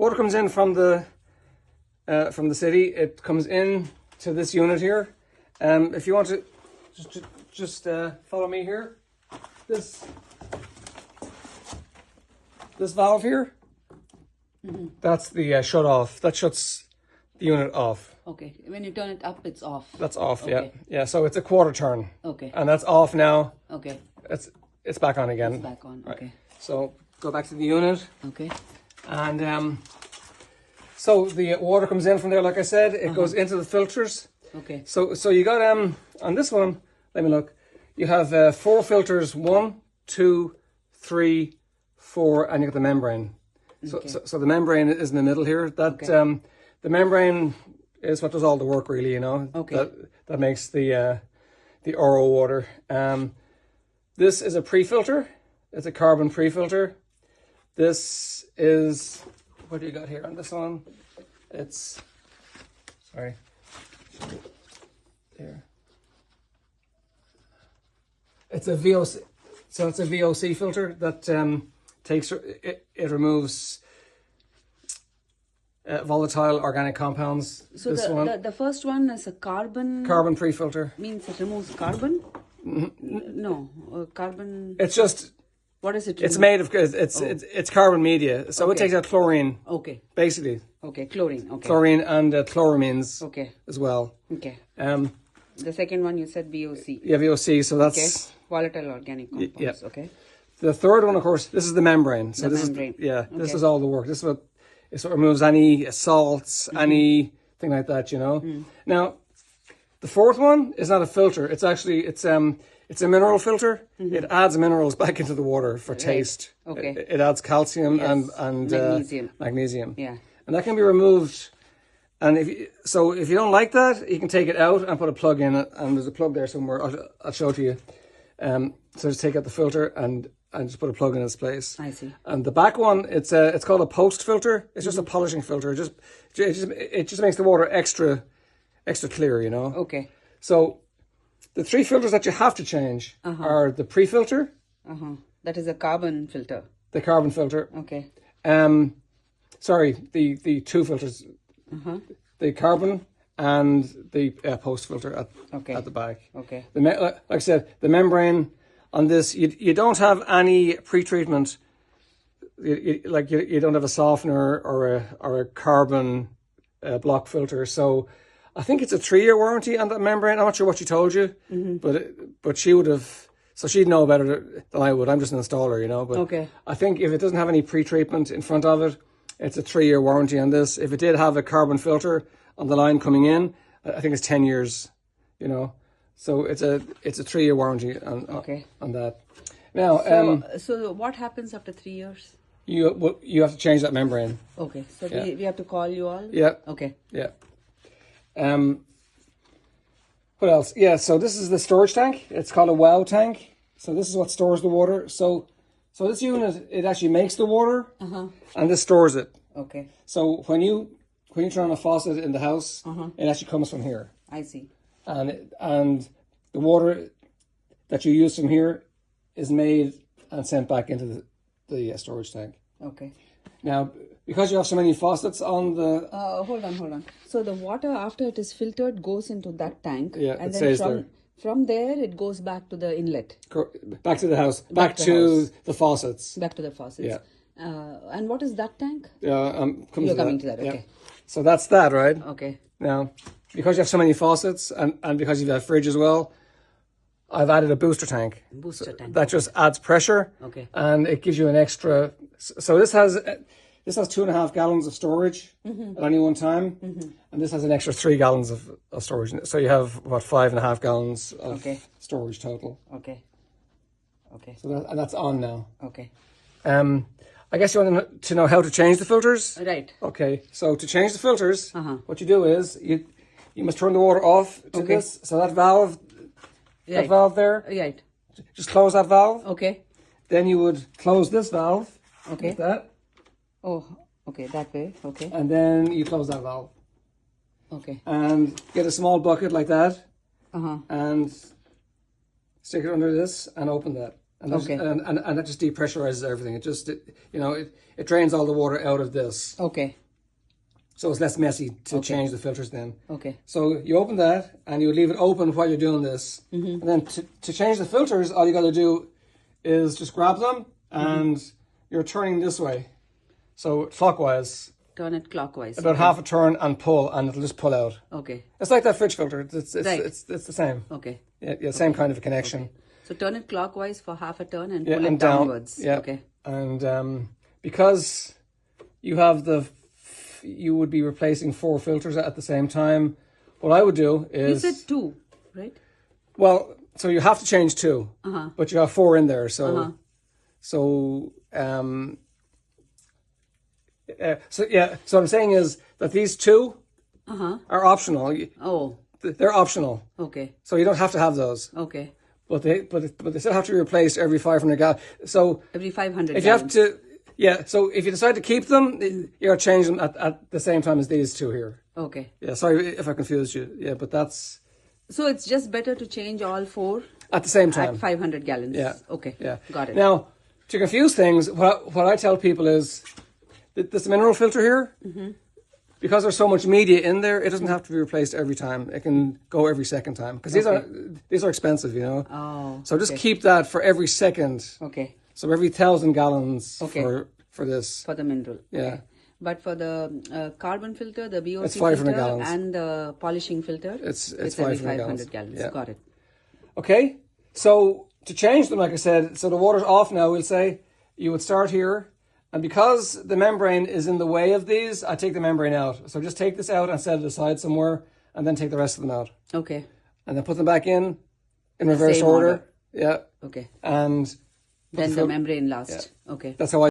Water comes in from the city. It comes in to this unit here. If you want to just follow me here. This valve here, that's the shut off. That shuts the unit off. Okay. When you turn it up, it's off. That's off. Okay. Yeah. So it's a quarter turn. Okay. And that's off now. Okay. It's back on again. It's back on. Okay. Right. So go back to the unit. Okay. And so the water comes in from there. Like I said, it goes into the filters. Okay. So you got on this one. Let me look. You have 4 filters. 1, 2, 3, 4, and you got the membrane. Okay. So the membrane is in the middle here. That the membrane is what does all the work, really. You know. Okay. That makes the RO water. This is a pre-filter. It's a carbon pre-filter. This is, what do you got here on this one? It's, sorry, there. It's a VOC, so it's a VOC filter that it removes volatile organic compounds. So the first one is a carbon pre-filter. means it removes carbon? No, carbon. It's just, what is it? it's made of, it's carbon media, so it takes out chlorine. Okay. Basically. Okay, chlorine. Okay. Chlorine and chloramines. Okay. As well. Okay. The second one you said VOC. Yeah, VOC. So that's okay. Volatile organic compounds. Yeah. Okay. The third one, of course, this is the membrane. So this membrane. This is all the work. This is what it removes any salts, anything like that. You know. Now, the fourth one is not a filter. It's actually it's a mineral filter. It adds minerals back into the water for taste. Okay. It adds calcium and magnesium. Yeah. And that can be removed. And if you don't like that, you can take it out and put a plug in it. And there's a plug there somewhere. I'll show it to you. So just take out the filter and just put a plug in its place. I see. And the back one, it's called a post filter. It's just a polishing filter. It just makes the water extra clear, you know. Okay. So the 3 filters that you have to change are the pre-filter. That is a carbon filter. The carbon filter. Okay. Sorry, the 2 filters. The carbon and the post filter at the back. Okay. Like I said, the membrane on this, you don't have any pre-treatment. You don't have a softener or a carbon block filter. So I think it's a 3-year warranty on that membrane. I'm not sure what she told you, but she would have. So she'd know better than I would. I'm just an installer, you know. But okay. I think if it doesn't have any pre-treatment in front of it, it's a 3-year warranty on this. If it did have a carbon filter on the line coming in, I think it's 10 years, you know. So it's a 3-year warranty on that. Now, so what happens after 3 years? You have to change that membrane. Okay. So we have to call you all? Yeah. Okay. Yeah. What else? Yeah, so this is the storage tank. It's called a WOW tank. So this is what stores the water. So this unit, it actually makes the water and this stores it. Okay. So when you turn on a faucet in the house, it actually comes from here. I see. And the water that you use from here is made and sent back into the storage tank. Okay. Now, because you have so many faucets on the... Hold on. So the water, after it is filtered, goes into that tank. Yeah, and it stays there. From there, it goes back to the inlet. Back to the house. Back to the faucets. Back to the faucets. Yeah. And what is that tank? You're coming to that, okay. Yeah. So that's that, right? Okay. Now, because you have so many faucets and because you've got a fridge as well, I've added a booster tank. Booster tank. That just adds pressure. Okay. And it gives you an extra... So this has 2.5 gallons of storage at any one time. And this has an extra 3 gallons of storage. So you have, 5.5 gallons of storage total. Okay. Okay. So that's on now. Okay. I guess you want to know how to change the filters? Right. Okay. So to change the filters, what you do is you must turn the water off to this. So that valve, that valve there. Right. Just close that valve. Okay. Then you would close this valve. Okay. Like that. Oh, okay, that way. Okay. And then you close that valve. Okay. And get a small bucket like that. And stick it under this and open that. And, Okay. and that just depressurizes everything. It drains all the water out of this. Okay. So it's less messy to change the filters then. Okay. So you open that and you leave it open while you're doing this. And then to change the filters, all you got to do is just grab them and you're turning this way. So clockwise, Turn it clockwise. about half a turn and pull, and it'll just pull out. Okay. It's like that fridge filter. It's Right. it's the same. Okay. Yeah, same kind of a connection. So turn it clockwise for half a turn and Yeah, pull and it down. downwards. Yeah. Okay. And because you have you would be replacing 4 filters at the same time. What I would do You is said 2, right? well, so you have to change 2, but you have 4 in there. So so so what I'm saying is that these 2 are optional. Oh, They're optional, okay. so you don't have to have those. Okay. But they still have to be replaced every 500 gallons. So Every 500 if you have gallons. to, so if you decide to keep them, you got to change them at the same time as these 2 here. Okay. Yeah, sorry if I confused you. Yeah, but that's So it's just better to change all 4 at the same time. at 500 gallons. Yeah. Okay. Yeah. Got it. Now, to confuse things, what I tell people is that this mineral filter here, because there's so much media in there, it doesn't have to be replaced every time. It can go every second time because these are expensive, you know. Oh. So just keep that for every second. Okay. So every 1,000 gallons Okay. for this. For the mineral. Yeah. Okay. But for the carbon filter, the BOC It's 500 filter, gallons. and the polishing filter, It's every 500 gallons. Yeah. Got it. Okay. So to change them, like I said, so the water's off now. We'll say you would start here. And because the membrane is in the way of these, I take the membrane out. So just take this out and set it aside somewhere, and then take the rest of them out. Okay. And then put them back in reverse Same order. order. Yeah. Okay. And Then the membrane last. Okay. that's how I